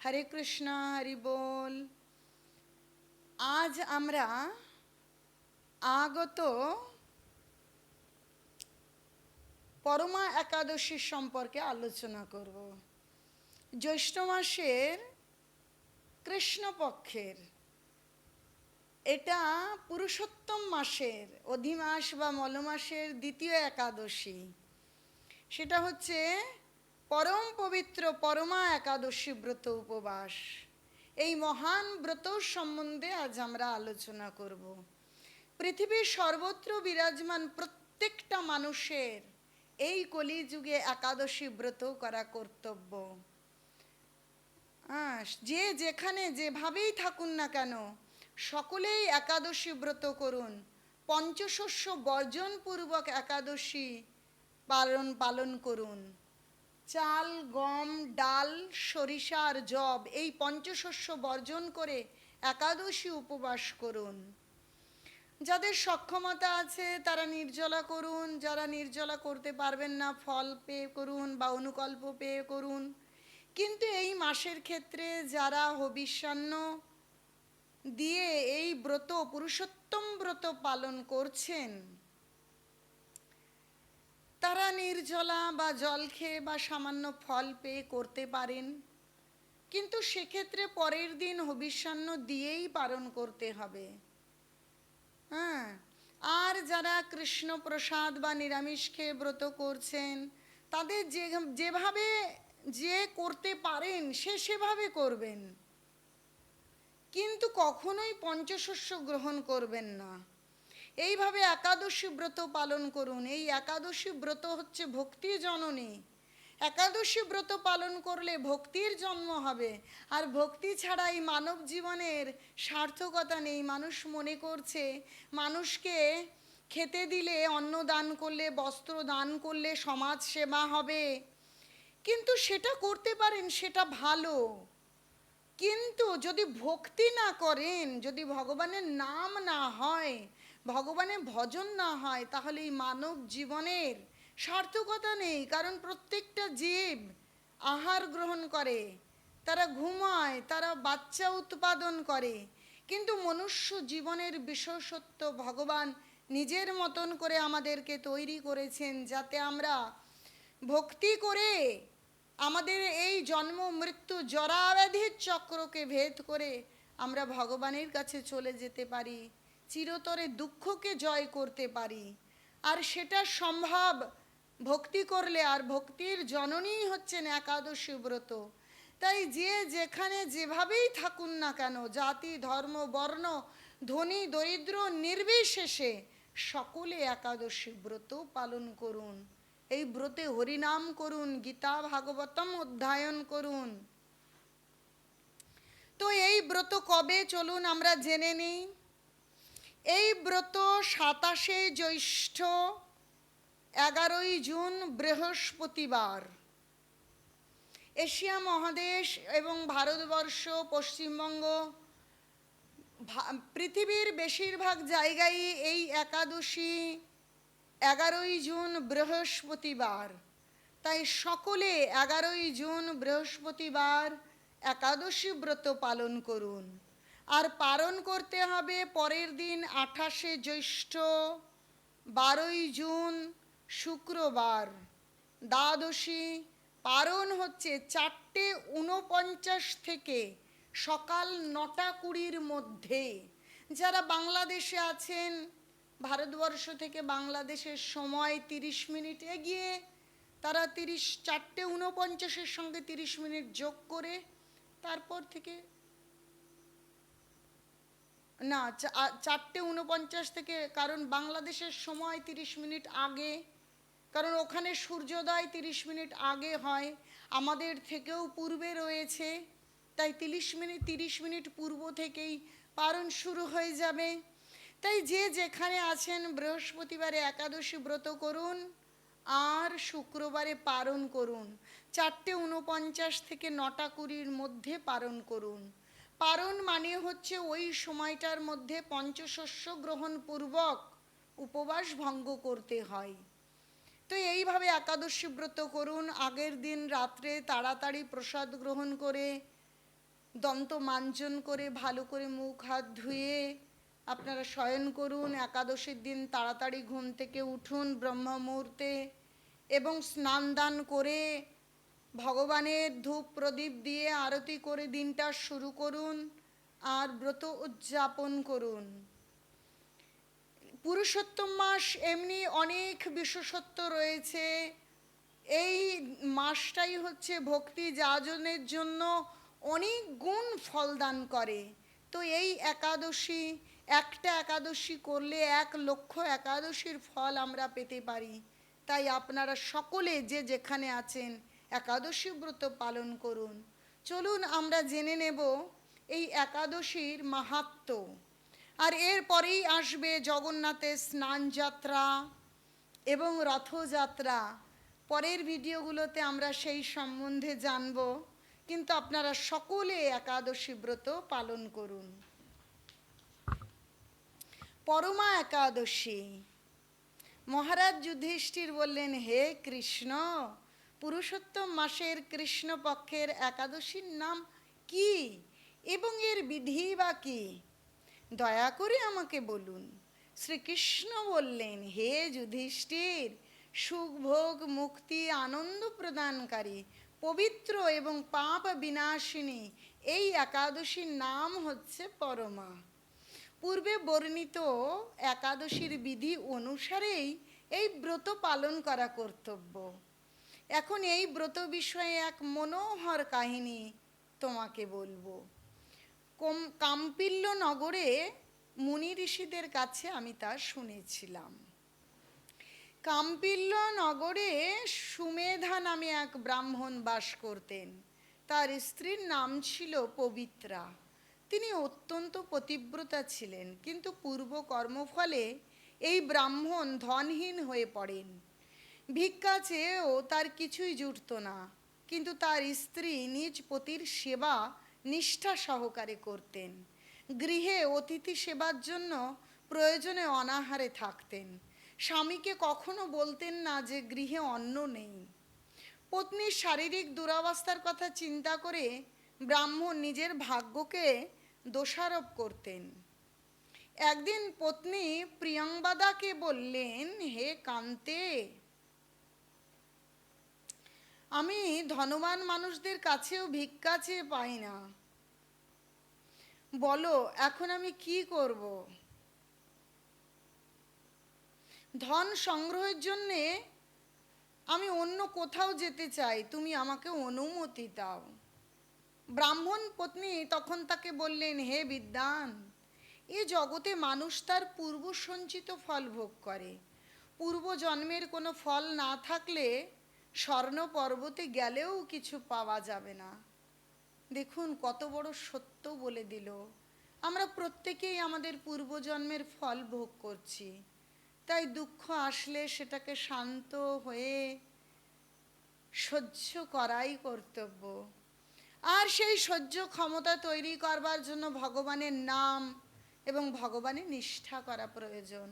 হরে কৃষ্ণ, হরি বল। আজ আমরা আগত পরমা একাদশী সম্পর্কে আলোচনা করব। জ্যৈষ্ঠ মাসের কৃষ্ণপক্ষের এটা পুরুষোত্তম মাসের অধিমাস বা মলমাসের দ্বিতীয় একাদশী। সেটা হচ্ছে পরম পবিত্র পরমা একাদশী ব্রত উপবাস। এই মহান ব্রত সম্বন্ধে আজ আমরা আলোচনা করব। পৃথিবীর সর্বত্র বিরাজমান প্রত্যেকটা মানুষের এই কলিযুগে একাদশী ব্রত করা কর্তব্য। যে যেখানে যেভাবেই থাকুন না কেন সকলেই একাদশী ব্রত করুন। পঞ্চশস্য বর্জনপূর্বক একাদশী পালন করুন। চাল, গম, ডাল, সরিষা আর যব এই পঞ্চশস্য বর্জন করে একাদশী উপবাস করুন। যাদের সক্ষমতা আছে তারা নির্জলা করুন, যারা নির্জলা করতে পারবেন না ফল পেয়ে করুন বা অনুকল্প পেয়ে করুন। কিন্তু এই মাসের ক্ষেত্রে যারা হবিষ্যান্ন দিয়ে এই ব্রত পুরুষোত্তম ব্রত পালন করছেন তারা নির্জলা বা জল খেয়ে বা সামান্য ফল পেয়ে করতে পারেন, কিন্তু সেক্ষেত্রে পরের দিন হবিষ্যান্ন দিয়েই পালন করতে হবে। আর যারা কৃষ্ণ প্রসাদ বা নিরামিষ খেয়ে ব্রত করছেন তাদের যেভাবে যে করতে পারেন সেভাবে করবেন, কিন্তু কখনোই পঞ্চশস্য গ্রহণ করবেন না। এইভাবে একাদশী ব্রত পালন করুন। এই একাদশী ব্রত হচ্ছে ভক্তির জননী। একাদশী ব্রত পালন করলে ভক্তির জন্ম হবে, আর ভক্তি ছাড়া এই মানব জীবনের সার্থকতা নেই। মানুষ মনে করছে মানুষকে খেতে দিলে, অন্ন দান করলে, বস্ত্র দান করলে সমাজ সেবা হবে, কিন্তু সেটা করতে পারেন, সেটা ভালো। কিন্তু যদি ভক্তি না করেন, যদি ভগবানের নাম না হয়, ভগবানের ভজন না হয়, তাহলে এই মানব জীবনের সার্থকতা নেই। কারণ প্রত্যেকটা জীব আহার গ্রহণ করে, তারা ঘুমায়, তারা বাচ্চা উৎপাদন করে, কিন্তু মনুষ্য জীবনের বিশেষত্ব ভগবান নিজের মতন করে আমাদেরকে তৈরি করেছেন যাতে আমরা ভক্তি করে আমাদের এই জন্ম মৃত্যু জরাব্যাধির চক্রকে ভেদ করে আমরা ভগবানের কাছে চলে যেতে পারি, চিরতরে দুঃখকে জয় করতে পারি। আর সেটা সম্ভব ভক্তি করলে। আর ভক্তির জননী হচ্ছেন একাদশী ব্রত। তাই যে যেখানে যেভাবেই থাকুন না কেন, জাতি, ধর্ম, বর্ণ, ধনী দরিদ্র নির্বিশেষে সকলে একাদশী ব্রত পালন করুন। এই ব্রতে হরিনাম করুন, গীতা ভাগবতম অধ্যয়ন করুন। তো এই ব্রত কবে চলুন আমরা জেনে নিই। এই ব্রত 27শে জ্যৈষ্ঠ, 11ই জুন বৃহস্পতিবার। এশিয়া মহাদেশ এবং ভারতবর্ষ, পশ্চিমবঙ্গ, পৃথিবীর বেশিরভাগ জায়গায় এই একাদশী 11ই জুন বৃহস্পতিবার। তাই সকলে 11ই জুন বৃহস্পতিবার একাদশী ব্রত পালন করুন। আর পালন করতে হবে পরের দিন 28শে জ্যৈষ্ঠ, 12ই জুন শুক্রবার দ্বাদশী। পালন হচ্ছে 4:49 থেকে সকাল 9:20 মধ্যে। যারা বাংলাদেশে আছেন, ভারতবর্ষ থেকে বাংলাদেশের সময় 30 মিনিট এগিয়ে, তারা 4:49 সঙ্গে 30 মিনিট যোগ করে তারপর থেকে, না 4:49 থেকে, কারণ বাংলাদেশের সময় 30 মিনিট আগে, কারণ ওখানে সূর্যোদয় 30 মিনিট আগে হয়, আমাদের থেকেও পূর্বে রয়েছে। তাই 30 মিনিট পূর্ব থেকেই পালন শুরু হয়ে যাবে। তাই যে যেখানে আছেন বৃহস্পতিবারে একাদশী ব্রত করুন আর শুক্রবারে পালন করুন। 4:49 থেকে 9:20 মধ্যে পালন করুন। পালন মানে হচ্ছে ওই সময়টার মধ্যে পঞ্চশস্য গ্রহণ পূর্বক উপবাস ভঙ্গ করতে হয়। তো এইভাবে একাদশী ব্রত করুন। আগের দিন রাত্রে তাড়াতাড়ি প্রসাদ গ্রহণ করে দন্ত মাঞ্জন করে ভালো করে মুখ হাত ধুয়ে আপনারা শয়ন করুন। একাদশীর দিন তাড়াতাড়ি ঘুম থেকে উঠুন ব্রহ্ম মুহূর্তে এবং স্নান দান করে ভগবানের ধূপ প্রদীপ দিয়ে আরতি করে দিনটা শুরু করুন আর ব্রত উদযাপন করুন। পুরুষোত্তম মাস এমনি অনেক বিশেষত্ব রয়েছে। এই মাসটাই হচ্ছে ভক্তি যাজনের জন্য অনেক গুণ ফলদান করে। তো এই একাদশী, একটা একাদশী করলে 1,00,000 একাদশীর ফল আমরা পেতে পারি। তাই আপনারা সকলে যে যেখানে আছেন একাদশী ব্রত পালন করুন। চলুন আমরা জেনে নেব এই একাদশীর মাহাত্ম্য। আর এরপরেই আসবে জগন্নাথের স্নান যাত্রা এবং রথযাত্রা। পরের ভিডিওগুলোতে আমরা সেই সম্বন্ধে জানব, কিন্তু আপনারা সকলে একাদশী ব্রত পালন করুন। পরমা একাদশী। মহারাজ যুধিষ্ঠির বললেন, হে কৃষ্ণ, পুরুষোত্তম মাসের কৃষ্ণপক্ষের একাদশীর নাম কি এবং এর বিধি বা কি? দয়া করে আমাকে বলুন। শ্রীকৃষ্ণ বললেন, হে যুধিষ্ঠির, সুখ ভোগ মুক্তি আনন্দ প্রদানকারী পবিত্র এবং পাপ বিনাশিনী এই একাদশীর নাম হচ্ছে পরমা। পূর্বে বর্ণিত একাদশীর বিধি অনুসারেই এই ব্রত পালন করা কর্তব্য। এখন এই ব্রত বিষয়ে এক মনোহর কাহিনী তোমাকে বলবো। কাম্পিল্য নগরে মুনি ঋষিদের কাছে আমি তা শুনেছিলাম। কাম্পিল্য নগরে সুমেধা নামে এক ব্রাহ্মণ বাস করতেন। তার স্ত্রীর নাম ছিল পবিত্রা। তিনি অত্যন্ত পতিব্রতা ছিলেন, কিন্তু পূর্ব কর্মফলে এই ব্রাহ্মণ ধনহীন হয়ে পড়েন। ভিক্ষা চেয়েও তার কিছুই জুটত না, কিন্তু তার স্ত্রী নিজ পতির সেবা নিষ্ঠা সহকারে করতেন। গৃহে অতিথি সেবার জন্য প্রয়োজনে অনাহারে থাকতেন। স্বামীকে কখনো বলতেন না যে গৃহে অন্ন নেই। পত্নীর শারীরিক দুরবস্থার কথা চিন্তা করে ব্রাহ্মণ নিজের ভাগ্যকে দোষারোপ করতেন। একদিন পত্নী প্রিয়ংবদাকে বললেন, হে কান্তে, আমি ধনবান মানুষদের কাছেও ভিক্ষা চেয়ে পাই না। বলো এখন আমি কি করব? ধন সংগ্রহের জন্যে আমি অন্য কোথাও যেতে চাই, তুমি আমাকে অনুমতি দাও। ব্রাহ্মণ পত্নী তখন তাকে বললেন, হে বিদ্বান, এ জগতে মানুষ তার পূর্ব সঞ্চিত ফল ভোগ করে। পূর্ব জন্মের কোনো ফল না থাকলে স্বর্ণ পর্বতে গেলেও কিছু পাওয়া যাবে না। দেখুন কত বড় সত্য বলে দিল। আমরা প্রত্যেকেই আমাদের পূর্বজন্মের ফল ভোগ করছি। তাই দুঃখ আসলে সেটাকে শান্ত হয়ে সহ্য করাই কর্তব্য। আর সেই সহ্য ক্ষমতা তৈরি করবার জন্য ভগবানের নাম এবং ভগবানের নিষ্ঠা করা প্রয়োজন।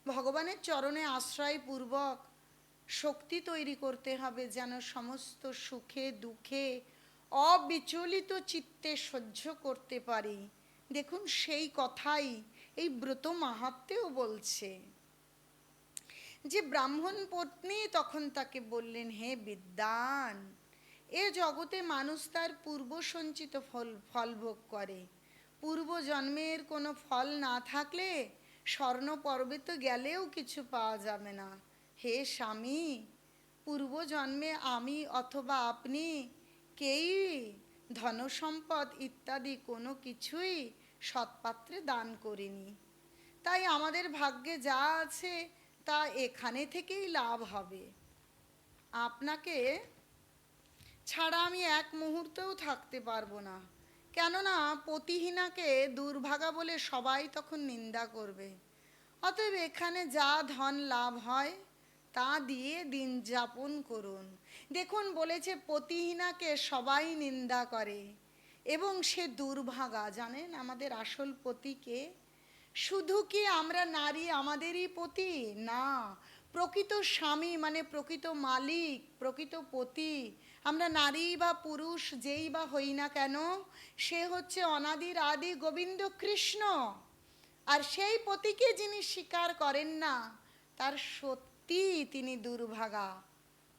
ভগবানের চরণে আশ্রয়পূর্বক শক্তি তৈরি করতে হবে, যেন সমস্ত সুখে দুঃখে অবিচলিত চিত্তে সহ্য করতে পারি। দেখুন সেই কথাই এই ব্রত মাহাত্ম্যেও বলছে। যে ব্রাহ্মণ পত্নী তখন তাকে বললেন, হে বিদ্বান, এ জগতে মানুষ তার পূর্ব সঞ্চিত ফল ভোগ করে। পূর্ব জন্মের কোনো ফল না থাকলে স্বর্ণ পর্বতে গেলেও কিছু পাওয়া যাবে না। হে স্বামী, পূর্ব জন্মে আমি অথবা আপনি কেউই ধনসম্পদ ইত্যাদি কোনো কিছুই সৎপাত্রে দান করিনি। তাই আমাদের ভাগ্যে যা আছে তা এখানে থেকেই লাভ হবে। আপনাকে ছাড়া আমি এক মুহূর্তেও থাকতে পারবো না, কেননা পতিহীনাকে দুর্ভাগা বলে সবাই তখন নিন্দা করবে। অতএব এখানে যা ধন লাভ হয় তা দিয়ে দিন যাপন করুন। দেখুন বলেছে পতিহীনাকে সবাই নিন্দা করে এবং সে দুর্ভাগা। জানেন আমাদের আসল পতিকে? শুধু কি আমরা নারী আমাদেরই পতি? না, প্রকৃত স্বামী মানে প্রকৃত মালিক, প্রকৃত পতি আমরা নারী বা পুরুষ যেই বা হই না কেন, সে হচ্ছে অনাদির আদি গোবিন্দ কৃষ্ণ। আর সেই পতিকে যিনি স্বীকার করেন না, তার সত্যি তিনি দুর্ভাগা,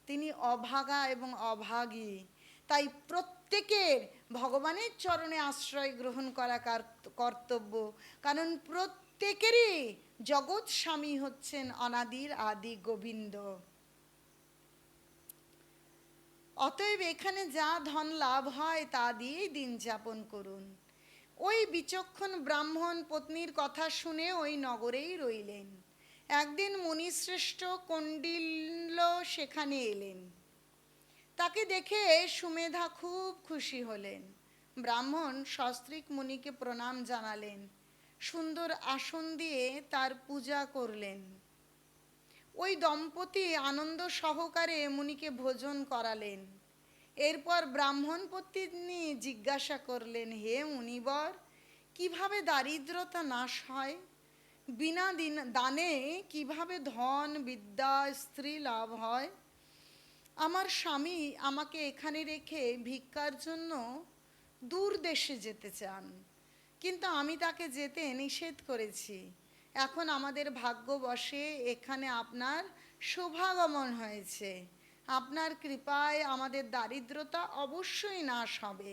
তিনি অভাগা এবং অভাগী। তাই প্রত্যেকের ভগবানের চরণে আশ্রয় গ্রহণ করা কর্তব্য, কারণ প্রত্যেকেরই জগৎ স্বামী হচ্ছেন অনাদির আদি গোবিন্দ। অতএব এখানে যা ধন লাভ হয় তা দিয়েই দিন যাপন করুন। ওই বিচক্ষণ ব্রাহ্মণ পত্নীর কথা শুনে ওই নগরেই রইলেন। একদিন মুনিশ্রেষ্ঠ কৌণ্ডিল্য সেখানে এলেন। তাকে দেখে সুমেধা খুব খুশি হলেন। ব্রাহ্মণ সস্ত্রীক মুনিকে প্রণাম জানালেন, সুন্দর আসন দিয়ে তার পূজা করলেন। ওই দম্পতি আনন্দ সহকারে মুনিকে ভোজন করালেন। এরপর ব্রাহ্মণ পত্নী জিজ্ঞাসা করলেন, হে মুনিবর, কিভাবে দারিদ্রতা নাশ হয়? বিনা দানে কিভাবে ধন বিদ্যা স্ত্রী লাভ হয়? আমার স্বামী আমাকে এখানে রেখে ভিক্ষার জন্য দূর দেশে যেতে চান, কিন্তু আমি তাকে যেতে নিষেধ করেছি। এখন আমাদের ভাগ্যবশে এখানে আপনার শুভাগমন হয়েছে। আপনার কৃপায় আমাদের দারিদ্রতা অবশ্যই নাশ হবে।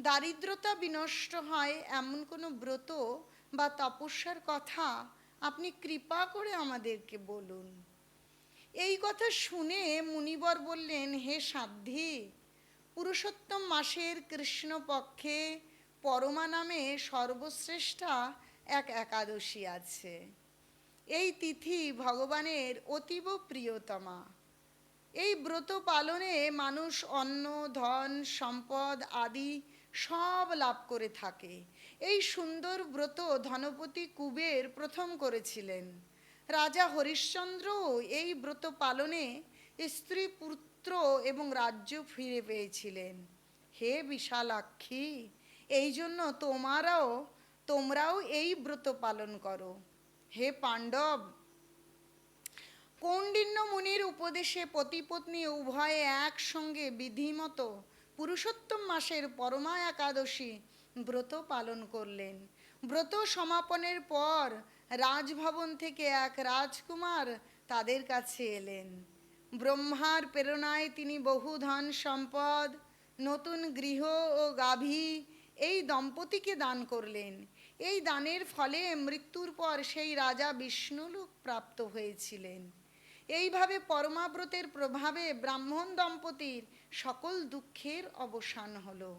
দারিদ্রতা বিনষ্ট হয় এমন কোনো ব্রত বা তপস্যার কথা আপনি কৃপা করে আমাদেরকে বলুন। এই কথা শুনে মুনিবর বললেন, হে সাধ্বী, পুরুষোত্তম মাসের কৃষ্ণপক্ষে পরমা নামে সর্বশ্রেষ্ঠা এক একাদশী আছে। এই তিথি ভগবানের অতীব প্রিয়তমা। এই ব্রত পালনে মানুষ অন্ন ধন সম্পদ আদি সব লাভ করে থাকে। এই সুন্দর ব্রত ধনপতি কুবের প্রথম করেছিলেন। রাজা হরিশ্চন্দ্র এই ব্রত পালনে স্ত্রী পুত্র এবং রাজ্য ফিরে পেয়েছিলেন। হে বিশালাক্ষী, এই জন্য তোমরাও এই ব্রত পালন করো। হে পাণ্ডব, কৌণ্ডিন্য মুনির উপদেশে পতিপত্নী উভয়ে একসঙ্গে বিধিমতো পুরুষোত্তম মাসের পরমা একাদশী ব্রত পালন করলেন। ব্রত সমাপনের পর রাজভবন থেকে এক রাজকুমার তাদের কাছে এলেন। ব্রহ্মার প্রেরণায় তিনি বহু ধন সম্পদ, নতুন গৃহ ও গাভী এই দম্পতিকে দান করলেন। এই দানের ফলে মৃত্যুর পর সেই রাজা বিষ্ণুলোক প্রাপ্ত হয়েছিলেন। এইভাবে পরমাব্রতের প্রভাবে ব্রাহ্মণ দম্পতির সকল দুঃখের অবসান হলো।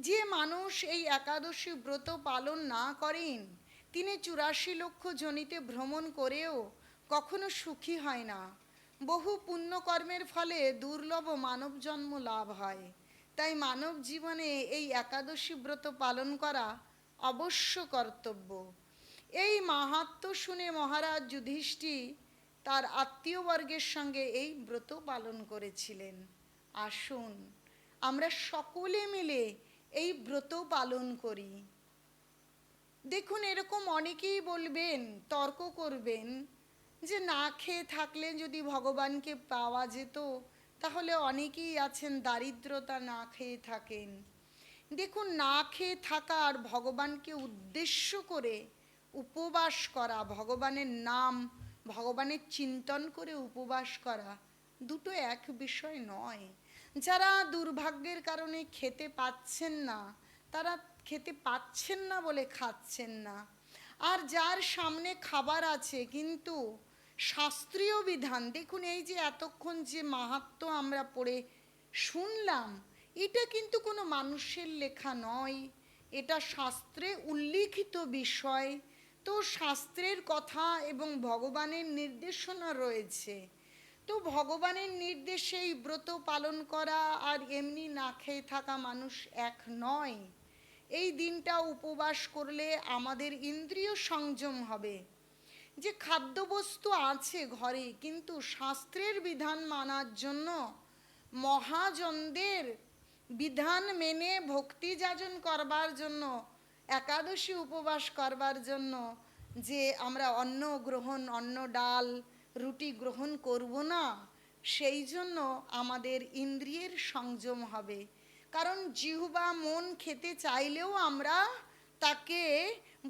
যে মানুষ এই একাদশী ব্রত পালন না করেন, তিনি 84 লক্ষ যোনিতে ভ্রমণ করেও কখনো সুখী হয় না। বহু পুণ্যকর্মের ফলে দুর্লভ মানব জন্ম লাভ হয়। তাই মানব জীবনে এই একাদশী ব্রত পালন করা অবশ্য কর্তব্য। এই মাহাত্ম্য শুনে মহারাজ যুধিষ্ঠির তার আত্মীয়বর্গের সঙ্গে এই ব্রত পালন করেছিলেন। আসুন আমরা সকলে মিলে এই ব্রত পালন করি। দেখুন, এরকম অনেকেই বলবেন, তর্ক করবেন যে না খেয়ে থাকলে যদি ভগবানকে পাওয়া যেত, তাহলে অনেকেই আছেন দারিদ্রতা না খেয়ে থাকেন। দেখুন, না খেয়ে থাকা আর ভগবানকে উদ্দেশ্য করে উপবাস করা, ভগবানের নাম ভগবানের চিন্তন করে উপবাস করা দুটো এক বিষয় নয়। যারা দুর্ভাগ্যের কারণে খেতে পাচ্ছেন না, তারা খেতে পাচ্ছেন না বলে খাচ্ছেন না। আর যার সামনে খাবার আছে কিন্তু শাস্ত্রীয় বিধান, দেখুন এই যে এতক্ষণ যে মাহাত্ম্য আমরা পড়ে শুনলাম, এটা কিন্তু কোনো মানুষের লেখা নয়, এটা শাস্ত্রে উল্লিখিত বিষয়। তো শাস্ত্রের কথা এবং ভগবানের নির্দেশনা রয়েছে। তো ভগবানের নির্দেশে এই ব্রত পালন করা আর এমনি না খেয়ে থাকা মানুষ এক নয়। এই দিনটা উপবাস করলে আমাদের ইন্দ্রিয় সংযম হবে। যে খাদ্যবস্তু আছে ঘরে, কিন্তু শাস্ত্রের বিধান মানার জন্য, মহাজনদের বিধান মেনে ভক্তি যাজন করবার জন্য, একাদশী উপবাস করবার জন্য যে আমরা অন্ন ডাল রুটি গ্রহণ করব না, সেই জন্য আমাদের ইন্দ্রিয়ের সংযম হবে। কারণ জিহ্বা মন খেতে চাইলেও আমরা তাকে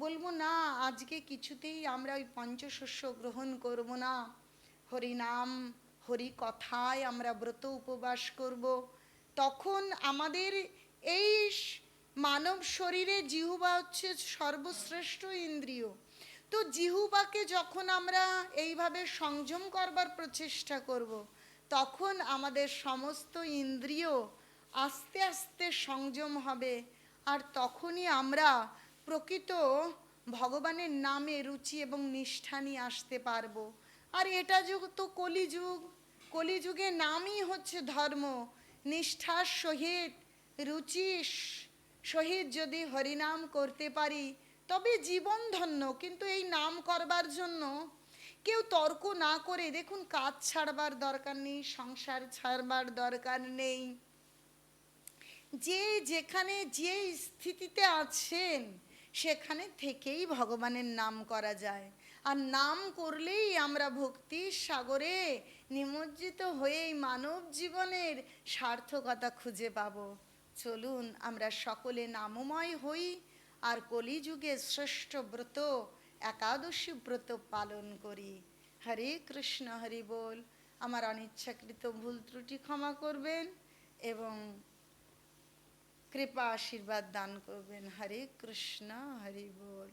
বলবো না, আজকে কিছুতেই আমরা ওই পঞ্চশস্য গ্রহণ করব না, হরিনাম হরি কথায় আমরা ব্রত উপবাস করব। তখন আমাদের এই মানব শরীরে জিহ্বা হচ্ছে সর্বশ্রেষ্ঠ ইন্দ্রিয়। তো জিহ্বাকে যখন আমরা এইভাবে সংযম করবার প্রচেষ্টা করব, তখন আমাদের সমস্ত ইন্দ্রিয় আস্তে আস্তে সংযম হবে। আর তখনই আমরা প্রকৃত ভগবানের নামে রুচি এবং নিষ্ঠা নিয়ে আসতে পারবো। আর এটা যুগ তো কলিযুগ, কলিযুগে নামই হচ্ছে ধর্ম। নিষ্ঠার সহিত রুচির সহিত যদি হরিনাম করতে পারি তবে জীবন ধন্য। কিন্তু এই নাম করবার জন্য কেউ তর্ক না করে, দেখুন কাজ ছাড়বার দরকার নেই, সংসার ছাড়বার দরকার নেই, যে যেখানে যে স্থিতিতে আছেন সেখানে থেকেই ভগবানের নাম করা যায়। আর নাম করলেই আমরা ভক্তির সাগরে নিমজ্জিত হয়েই মানব জীবনের সার্থকতা খুঁজে পাব। চলুন আমরা সকলে নামময় হই আর কলিযুগে শ্রেষ্ঠ ব্রত একাদশী ব্রত পালন করি। হরে কৃষ্ণ, হরি বল। আমার অনিচ্ছাকৃত ভুল ত্রুটি ক্ষমা করবেন এবং কৃপা আশীর্বাদ দান করবেন। হরে কৃষ্ণ, হরি বল।